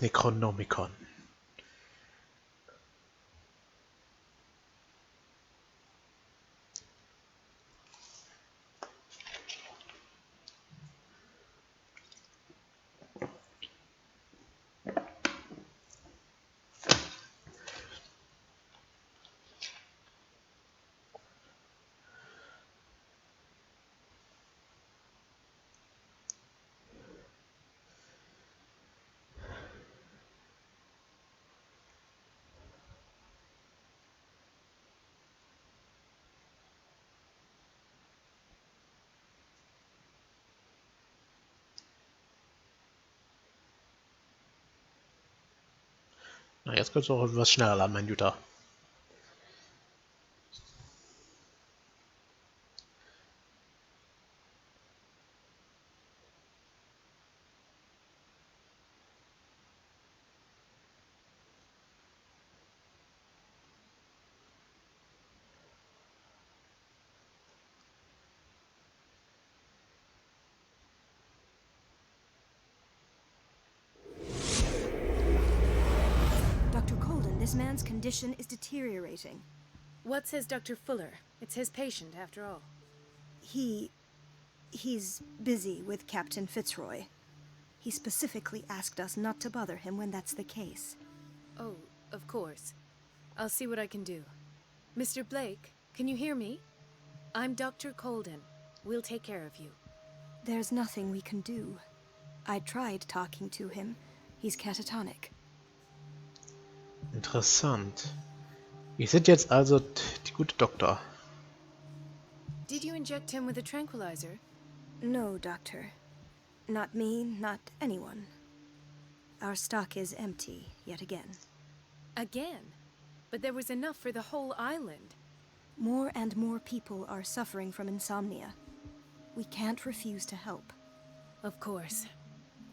Necronomicon. Na, jetzt könnte es auch etwas schneller laden, mein Jutta. Dr. Colden, this man's condition is deteriorating. What says Dr. Fuller? It's his patient, after all. He's busy with Captain Fitzroy. He specifically asked us not to bother him when that's the case. Oh, of course. I'll see what I can do. Mr. Blake, can you hear me? I'm Dr. Colden. We'll take care of you. There's nothing we can do. I tried talking to him. He's catatonic. Interessant. Wir sind jetzt also die gute Doktor. Did you inject him with a tranquilizer? No, Doctor. Not me, not anyone. Our stock is empty, yet again. Again? But there was enough for the whole island. More and more people are suffering from insomnia. We can't refuse to help. Of course.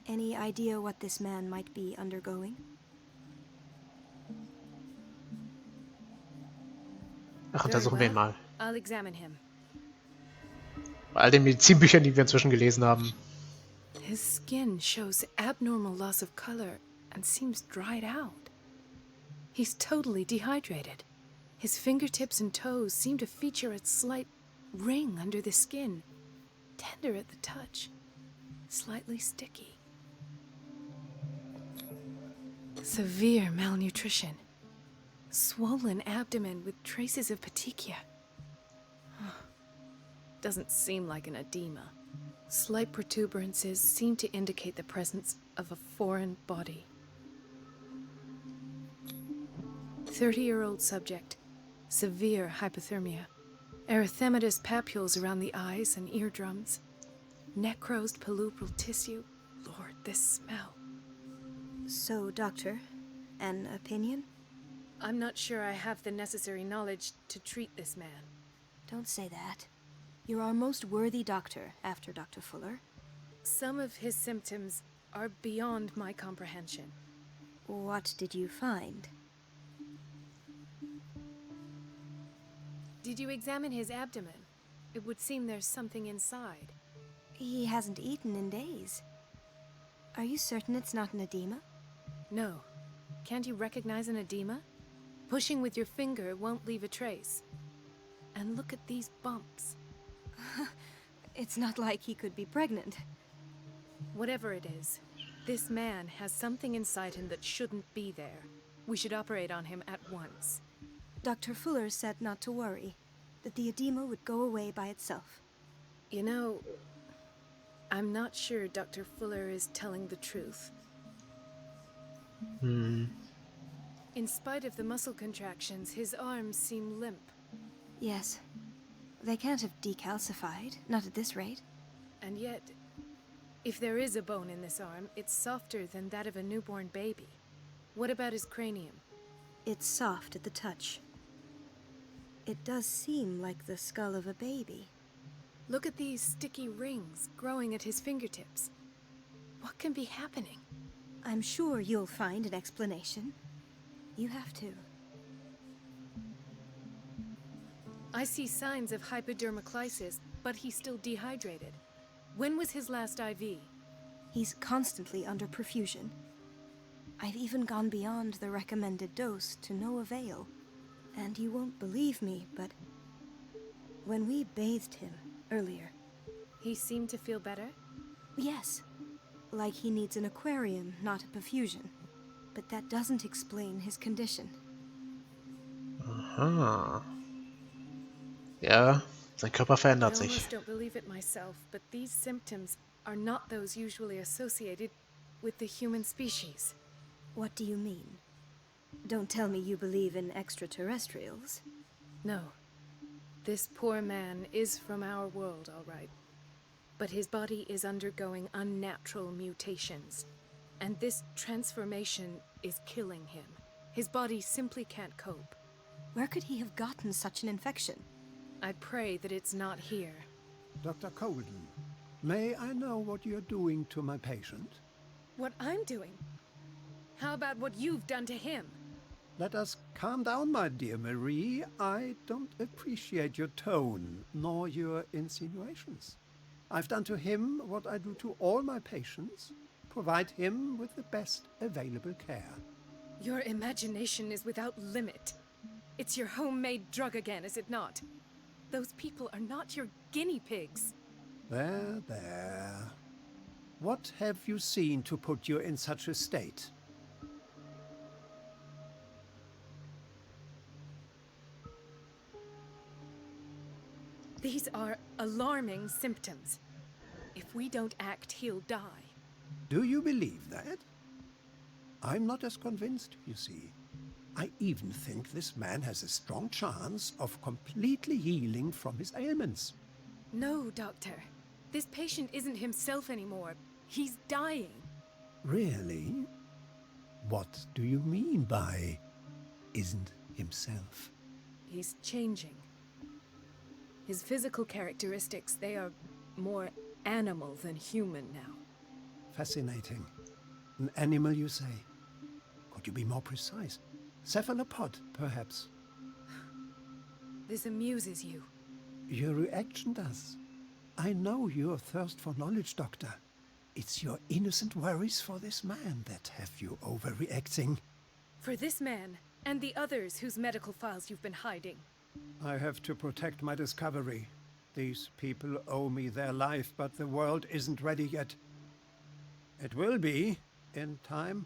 Any idea what this man might be undergoing? Ach, Very untersuchen wir ihn well. mal. I'll examine him. Bei all den Medizinbüchern, die wir inzwischen gelesen haben. His skin shows abnormal loss of color and seems dried out. He's totally dehydrated. His fingertips and toes seem to feature a slight ring under the skin, tender at the touch, slightly sticky. Severe malnutrition. Swollen abdomen with traces of petechia. Doesn't seem like an edema. Slight protuberances seem to indicate the presence of a foreign body. 30-year-old subject. Severe hypothermia. Erythematous papules around the eyes and eardrums. Necrosed palpebral tissue. Lord, this smell. So, Doctor, an opinion? I'm not sure I have the necessary knowledge to treat this man. Don't say that. You're our most worthy doctor after Dr. Fuller. Some of his symptoms are beyond my comprehension. What did you find? Did you examine his abdomen? It would seem there's something inside. He hasn't eaten in days. Are you certain it's not an edema? No. Can't you recognize an edema? Pushing with your finger won't leave a trace. And look at these bumps. It's not like he could be pregnant. Whatever it is, this man has something inside him that shouldn't be there. We should operate on him at once. Dr. Fuller said not to worry, that the edema would go away by itself. You know, I'm not sure Dr. Fuller is telling the truth. In spite of the muscle contractions, his arms seem limp. Yes. They can't have decalcified, not at this rate. And yet, if there is a bone in this arm, it's softer than that of a newborn baby. What about his cranium? It's soft at the touch. It does seem like the skull of a baby. Look at these sticky rings growing at his fingertips. What can be happening? I'm sure you'll find an explanation. You have to. I see signs of hypodermoclysis, but he's still dehydrated. When was his last IV? He's constantly under perfusion. I've even gone beyond the recommended dose to no avail. And you won't believe me, but when we bathed him earlier, He seemed to feel better? yes, like he needs an aquarium, not a perfusion. But that doesn't explain his condition. Aha. Ja, sein Körper I verändert sich. almost don't believe it myself, but these symptoms are not those usually associated with the human species. What do you mean? Don't tell me you believe in extraterrestrials. No. This poor man is from our world, all right. But his body is undergoing unnatural mutations. And this transformation is killing him. His body simply can't cope. Where could he have gotten such an infection? I pray that it's not here. Dr. Colden, may I know what you're doing to my patient? What I'm doing? How about what you've done to him? Let us calm down, my dear Marie. I don't appreciate your tone, nor your insinuations. I've done to him what I do to all my patients. Provide him with the best available care. Your imagination is without limit. It's your homemade drug again, is it not? Those people are not your guinea pigs. There, there. What have you seen to put you in such a state? These are alarming symptoms. If we don't act, he'll die. Do you believe that? I'm not as convinced, you see. I even think this man has a strong chance of completely healing from his ailments. No, Doctor. This patient isn't himself anymore. He's dying. Really? What do you mean by isn't himself? He's changing. His physical characteristics, they are more animal than human now. Fascinating. An animal, you say? Could you be more precise? Cephalopod, perhaps? This amuses you. Your reaction does. I know your thirst for knowledge, Doctor. It's your innocent worries for this man that have you overreacting. For this man, and the others whose medical files you've been hiding. I have to protect my discovery. These people owe me their life, but the world isn't ready yet. It will be, in time.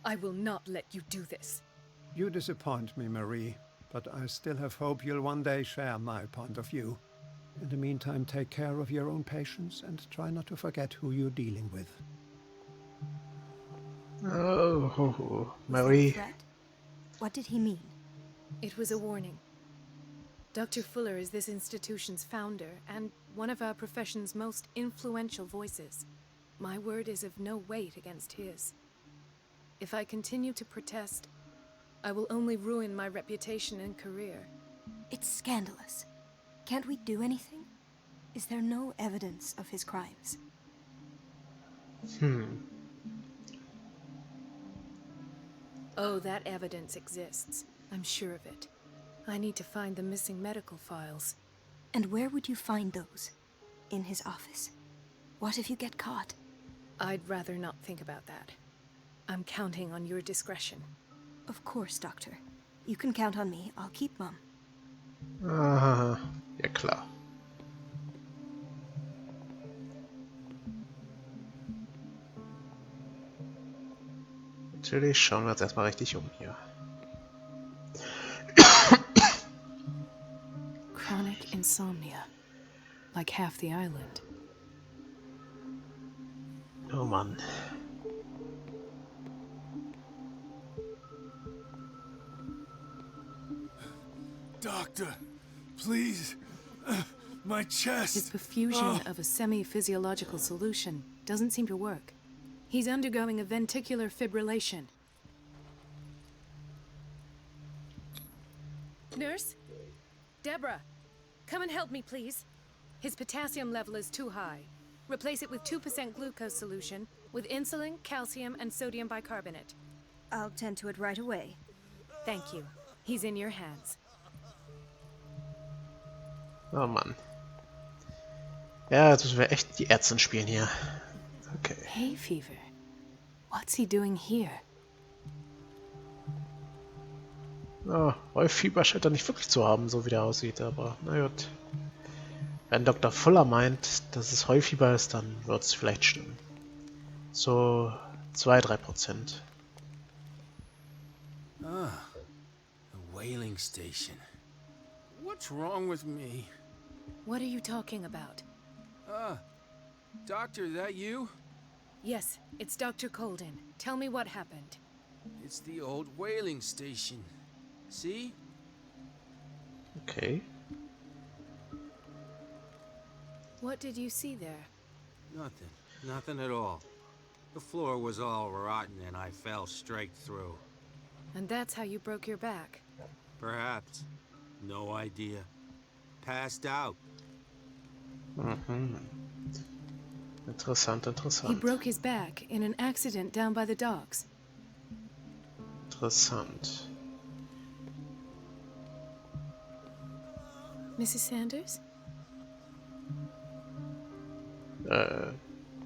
I will not let you do this. You disappoint me, Marie, but I still have hope you'll one day share my point of view. In the meantime, take care of your own patients and try not to forget who you're dealing with. Oh, Was that a Marie. threat? What did he mean? It was a warning. Dr. Fuller is this institution's founder and one of our profession's most influential voices. My word is of no weight against his. If I continue to protest, I will only ruin my reputation and career. It's scandalous. Can't we do anything? Is there no evidence of his crimes? Oh, that evidence exists. I'm sure of it. I need to find the missing medical files. And where would you find those? In his office? What if you get caught? I'd rather not think about that. I'm counting on your discretion. Of course, Doctor. You can count on me. I'll keep mum. Aha. Ja, klar. Natürlich schauen wir uns erstmal richtig um hier. Chronic insomnia. Like half the island. Oh Mann. Doctor, please. My His chest. perfusion of a semi-physiological solution doesn't seem to work. He's undergoing a ventricular fibrillation. Nurse? Deborah, come and help me, please. His potassium level is too high. Replace it with 2% glucose solution with insulin, calcium, and sodium bicarbonate. I'll tend to it right away. Thank you. He's in your hands. Oh Mann. Ja, jetzt müssen wir echt die Ärztin spielen hier. Okay. Hay fever. What's he doing here? Ja, Heufieber scheint er nicht wirklich zu haben, so wie der aussieht, aber na gut. Wenn Dr. Fuller meint, dass es Heufieber ist, dann wird es vielleicht stimmen. So 2-3%. Ah, the whaling station. What's wrong with me? What are you talking about? Ah, Doctor, that you? Yes, it's Dr. Colden. Tell me what happened. It's the old whaling station. See? Okay. What did you see there? Nothing. Nothing at all. The floor was all rotten and I fell straight through. And that's how you broke your back. Perhaps. No idea. Passed out. Mhm. Interessant, He interessant. broke his back in an accident down by the docks. Interessant. Mrs. Sanders?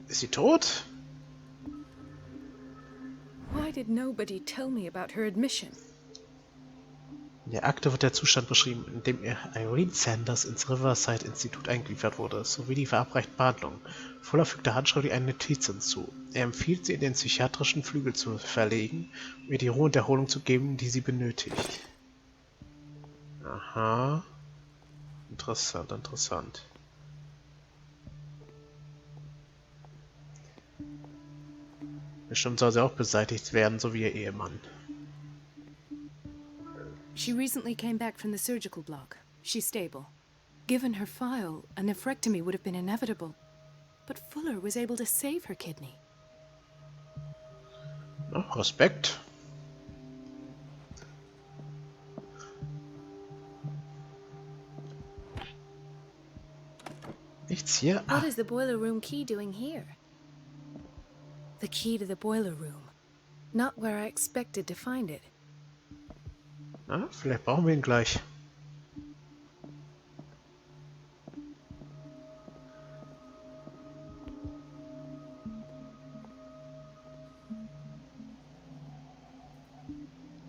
Ist sie tot? Why did nobody tell me about her admission? In der Akte wird der Zustand beschrieben, in dem Irene Sanders ins Riverside Institut eingeliefert wurde, sowie die verabreichten Behandlungen. Fuller fügte handschriftlich eine Notiz hinzu. Er empfiehlt sie in den psychiatrischen Flügel zu verlegen, um ihr die Ruhe und Erholung zu geben, die sie benötigt. Aha. Interessant, interessant. Bestimmt soll sie auch beseitigt werden, so wie ihr Ehemann. She recently came back from the surgical block. She's stable. Given her file, a nephrectomy would have been inevitable. But Fuller was able to save her kidney. Ja, Respekt. Nichts hier? What is the boiler room key doing here? The key to the boiler room. Not where I expected to find it. Na, vielleicht brauchen wir ihn gleich.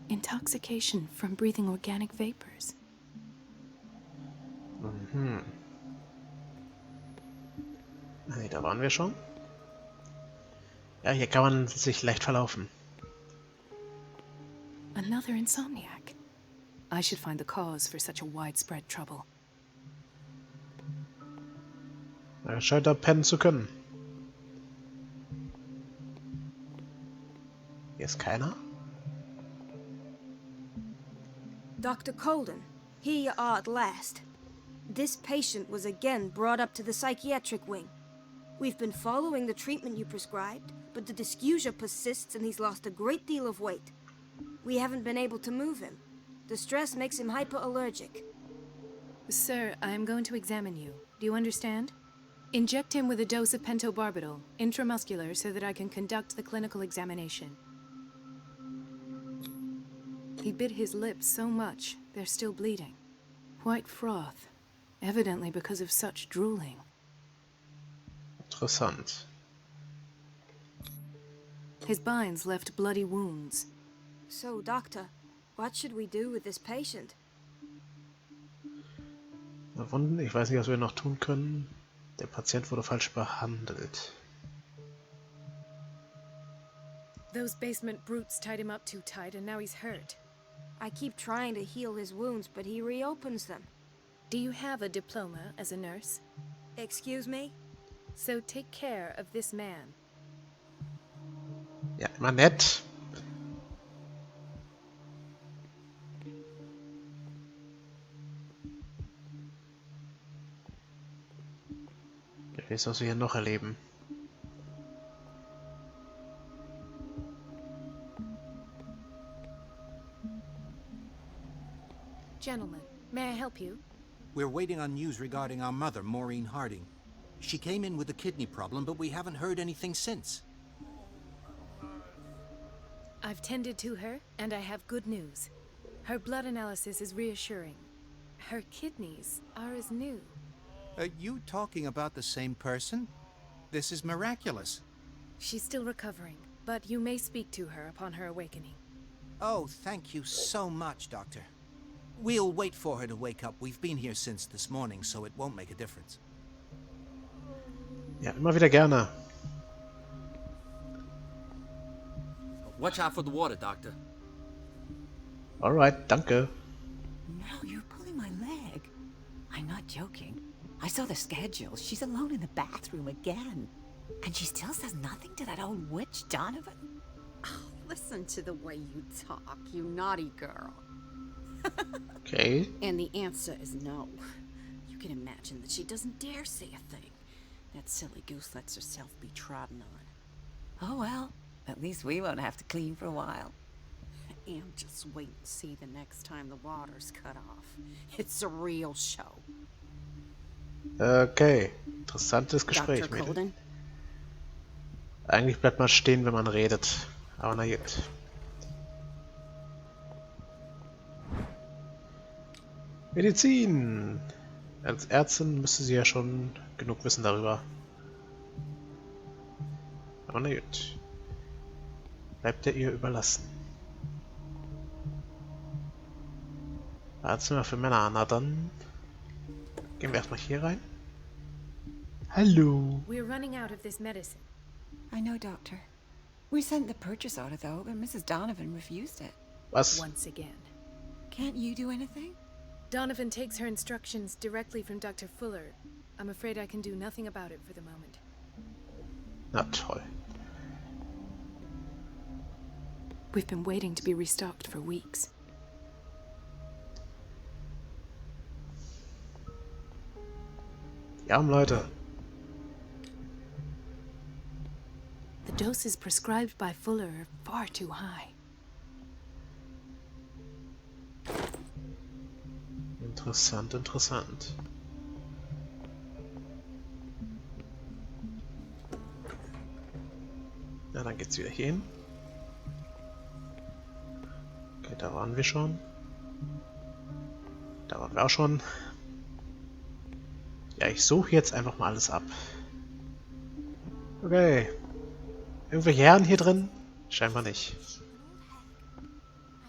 Intoxication from breathing organic vapors. Mhm. Nee, da waren wir schon. Ja, hier kann man sich leicht verlaufen. Another insomniac. I should find the cause for such a widespread trouble. Er scheint da pennen zu können. Hier ist keiner. Dr. Colden, here you are at last. This patient was again brought up to the psychiatric wing. We've been following the treatment you prescribed, but the dysgeusia persists and he's lost a great deal of weight. We haven't been able to move him. The stress makes him hyperallergic. Sir, I am going to examine you. Do you understand? Inject him with a dose of pentobarbital, intramuscular, so that I can conduct the clinical examination. He bit his lips so much, they're still bleeding. White froth, evidently because of such drooling. Interessant. His binds left bloody wounds. So, Doctor, what should we do with this patient? Wunden, ich weiß nicht, was wir noch tun können. Der Patient wurde falsch behandelt. Those basement brutes tied him up too tight and now he's hurt. I keep trying to heal his wounds, but he reopens them. Do you have a diploma as a nurse? Excuse me? So take care of this man. Ja, immer nett. Ich weiß, was wir hier noch erleben. Gentlemen, may I help you? We're waiting on news regarding our mother, Maureen Harding. She came in with a kidney problem, but we haven't heard anything since. I've tended to her, and I have good news. Her blood analysis is reassuring. Her kidneys are as new. Are you talking about the same person? This is miraculous. She's still recovering, but you may speak to her upon her awakening. Oh, thank you so much, Doctor. We'll wait for her to wake up. We've been here since this morning, so it won't make a difference. Ja, immer wieder gerne. Watch out for the water, Doctor. Alright, danke. Now you're pulling my leg. I'm not joking. I saw the schedule. She's alone in the bathroom again. And she still says nothing to that old witch, Donovan? Oh, listen to the way you talk, you naughty girl. Okay. And the answer is no. You can imagine that she doesn't dare say a thing. That silly goose lets herself be trodden on. Oh well, at least we won't have to clean for a while. And just wait and see the next time the water's cut off. It's a real show. Okay. Interessantes Gespräch, Dr. Mädel. Colden? Eigentlich bleibt man stehen, wenn man redet. Aber na gut. Medizin! Als Ärztin müsste sie ja schon genug wissen darüber. Aber na gut. Bleibt er ihr überlassen. Arztzimmer für Männer. Na dann gehen wir erstmal hier rein. Hallo! We're running out of this medicine. I know, Doctor. We sent the purchase order, though, but Mrs. Donovan refused it. Was? Once again. Can't you do anything? Donovan takes her instructions directly from Dr. Fuller. I'm afraid I can do nothing about it for the moment. Na toll. We've been waiting to be restocked for weeks. Ja, Leute. The doses prescribed by Fuller are far too high. Interessant, interessant. Ja, dann geht's wieder hier hin. Okay, da waren wir schon. Da waren wir auch schon. Ja, ich suche jetzt einfach mal alles ab. Okay. Irgendwelche Herren hier drin? Scheinbar nicht. I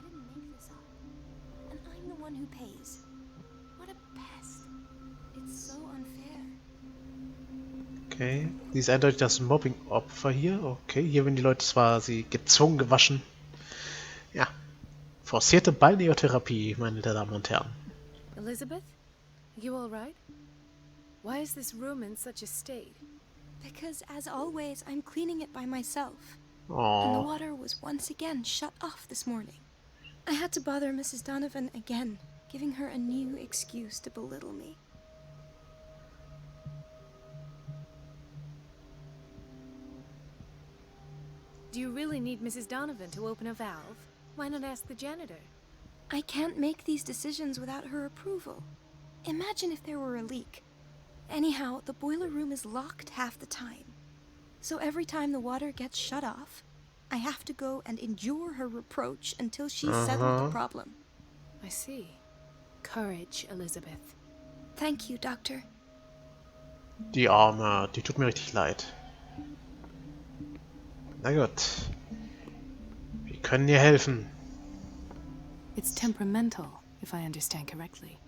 didn't make this up. And I'm the one who pays. What a pest. It's so unfair. Okay. Sie ist eindeutig das Mobbing-Opfer hier. Okay, hier werden die Leute zwar sie gezwungen gewaschen. Ja. Forcierte Balneotherapie, meine Damen und Herren. Elizabeth? You all right? Why is this room in such a state? Because, as always, I'm cleaning it by myself. And the Oh. water was once again shut off this morning. I had to bother Mrs. Donovan again, giving her a new excuse to belittle me. Do you really need Mrs. Donovan to open a valve? Why not ask the janitor? I can't make these decisions without her approval. Imagine if there were a leak. Anyhow, the boiler room is locked half the time. So every time the water gets shut off, I have to go and endure her reproach until she's settled the problem. I see. Courage, Elizabeth. Thank you, Doctor. Die Arme, die tut mir richtig leid. Na gut. Wir können ihr helfen. It's temperamental, if I understand correctly.